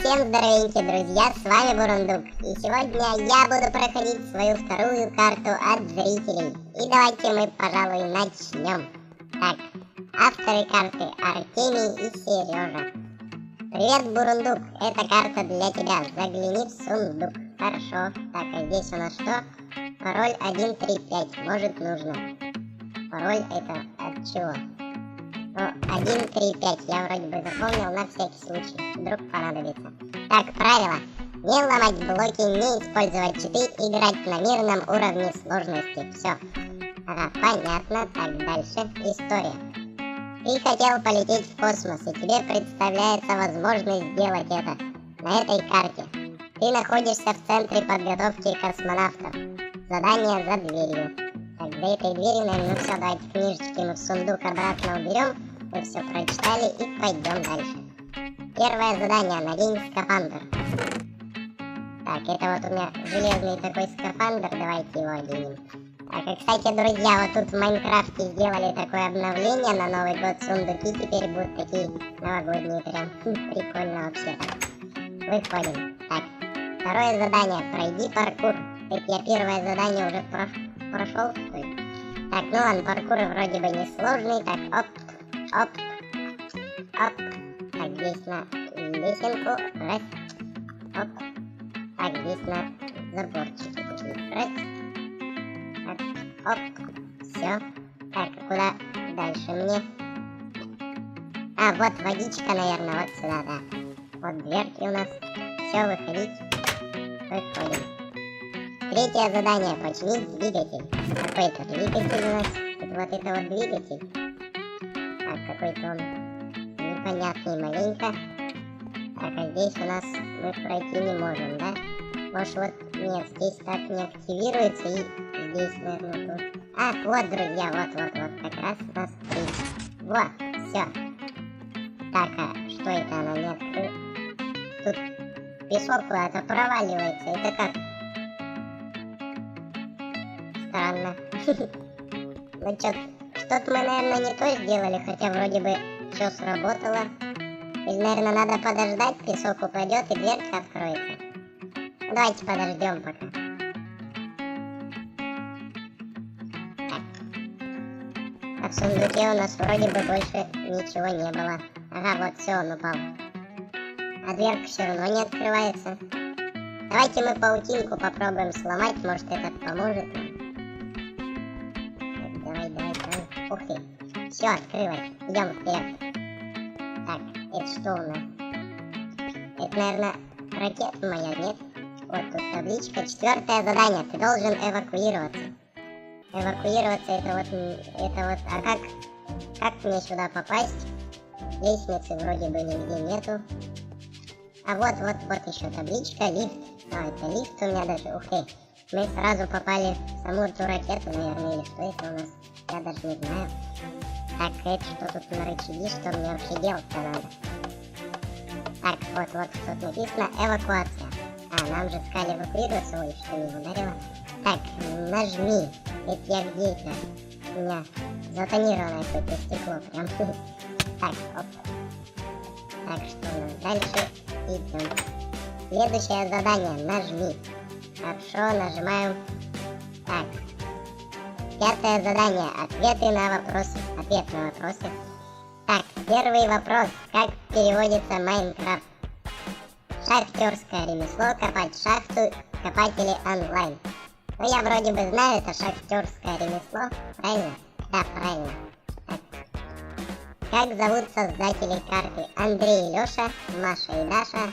Всем здоровенькие, друзья, с вами Бурундук. И сегодня я буду проходить свою вторую карту от зрителей. И давайте мы, пожалуй, начнем. Так, авторы карты Артемий и Сережа. Привет, Бурундук, эта карта для тебя. Загляни в сундук. Хорошо. Так, а здесь у нас что? Пароль 135. Может, нужно. Пароль это от чего? Ну, 135 я вроде бы запомнил на всякий случай. Вдруг понадобится. Так, правило. Не ломать блоки, не использовать читы, играть на мирном уровне сложности. Все. Ага, понятно. Так, дальше. История. Ты хотел полететь в космос, и тебе представляется возможность сделать это на этой карте. Ты находишься в центре подготовки космонавтов. Задание за дверью. Так, за этой дверью, наверное, ну все, давайте книжечки мы в сундук обратно уберем. Вы все прочитали и пойдем дальше. Первое задание. Надень скафандр. Так, это вот у меня железный такой скафандр. Давайте его оденем. Так, и, кстати, друзья, вот тут в Майнкрафте сделали такое обновление на Новый год. Сундуки теперь будут такие новогодние. Прям прикольно вообще. Выходим. Так, второе задание. Пройди паркур. Это я первое задание уже прошел, что ли? Так, ну ладно, паркур вроде бы не сложный. Так, оп, оп, оп. Так, здесь на лесенку. Раз. Оп. Так, здесь на заборчике такие. Раз. Так, оп. Все. Так, а куда дальше мне? А, вот водичка, наверное, вот сюда, да. Вот дверки у нас. Все, выходить. Выходим. Третье задание. Починить двигатель. Какой-то двигатель у нас. Вот это вот двигатель. Так, какой-то он непонятный маленько. Так, а здесь у нас мы пройти не можем, да? Может, вот, нет, здесь так не активируется и здесь, наверное, тут. Ах, вот, друзья, вот, как раз у нас 3. Вот, все. Так, а что это она не открыла? Тут песок куда-то проваливается, это как? Странно. Ну что-то мы, наверное, не то сделали, хотя вроде бы все сработало. Или, наверное, надо подождать, песок упадет и дверка откроется. Давайте подождем пока. Так. А в сундуке у нас вроде бы больше ничего не было. Ага, вот все, он упал. А дверка все равно не открывается. Давайте мы паутинку попробуем сломать, может это поможет нам. Так, давай. Ух ты. Все, открылось. Идем вперед. Так, это что у нас? Это, наверное, ракета моя, нет? Вот тут табличка. 4-е задание. Ты должен эвакуироваться. Эвакуироваться это вот. А как мне сюда попасть? Лестницы вроде бы нигде нету. А вот еще табличка. Лифт. А, это лифт у меня даже. Ух ты. Мы сразу попали в саму эту ракету, наверное, или что это у нас? Я даже не знаю. Так, это что тут на рычаги, что мне вообще делать-то надо? Так, вот тут написано эвакуация. А, нам же сказали эвакуироваться. Ой, что не ударило. Так, нажми. Это я где это? У меня затонированное какое-то стекло прям. Так, оп. Так, что у нас дальше? Идем. Следующее задание. Нажми. Хорошо, нажимаем. Так. 5-е задание. Ответы на вопросы. Ответ на вопросы. Так, первый вопрос. Как переводится Майнкрафт? Шахтерское ремесло. Копать шахту. Копатели онлайн. Ну, я вроде бы знаю, это шахтерское ремесло. Правильно? Да, правильно. Так. Как зовут создателей карты? Андрей и Леша, Маша и Даша,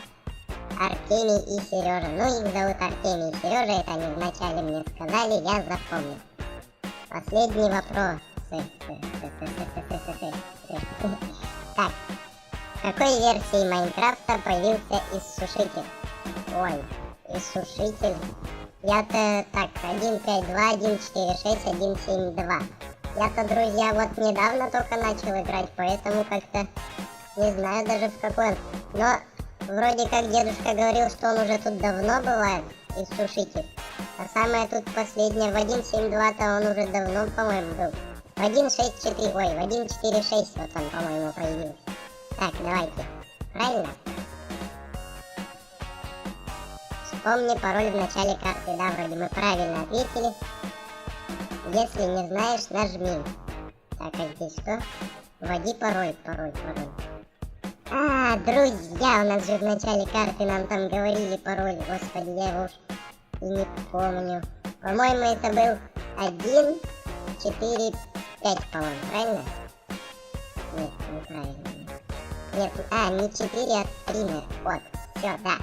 Артемий и Сережа. Ну, их зовут Артемий и Сережа, это они вначале мне сказали, я запомнил. Последний вопрос. Так, в какой версии Майнкрафта появился иссушитель? Ой, иссушитель. Я-то так, 1.5.2, 1.4.6, 1.7.2. Я-то, друзья, вот недавно только начал играть, поэтому как-то не знаю даже в какой. Но вроде как дедушка говорил, что он уже тут давно бывает, иссушитель. А самое тут последнее, в 1.7.2-то он уже давно, по-моему, был. В 1.6.4, ой, в 1.4.6 вот он, по-моему, появился. Так, давайте. Правильно? Запомни пароль в начале карты. Да, вроде мы правильно ответили. Если не знаешь, нажми. Так, а здесь что? Вводи пароль. А, друзья, у нас же в начале карты нам там говорили пароль. Господи, я его уж и не помню. По-моему, это был 1, 4, 5, по-моему, правильно? Нет, неправильно. Нет, не 4, а 3, вот, все, да.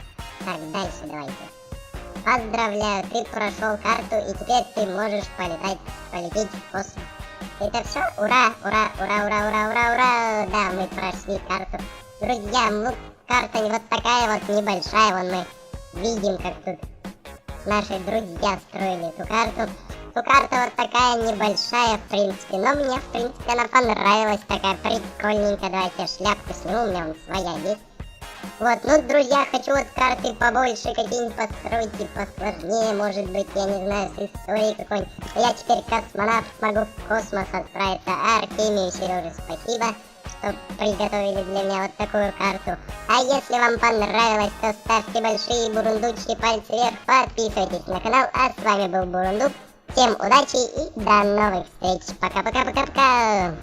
Так, дальше давайте. Поздравляю, ты прошел карту, и теперь ты можешь полететь в космос. Это все? Ура! Да, мы прошли карту. Друзья, ну, карта вот такая вот небольшая, вон мы видим, как тут наши друзья строили эту карту. Карта вот такая небольшая, в принципе, но мне, в принципе, она понравилась, такая прикольненькая. Давайте я шляпку сниму, у меня вон своя есть. Вот, ну, друзья, хочу вот карты побольше какие-нибудь построить и посложнее, может быть, я не знаю, с историей какой-нибудь. Я теперь космонавт, могу в космос отправиться. Артемию, Сереже, спасибо, что приготовили для меня вот такую карту. А если вам понравилось, то ставьте большие бурундучки, пальцы вверх, подписывайтесь на канал. А с вами был Бурундук. Всем удачи и до новых встреч. Пока-пока-пока-пока.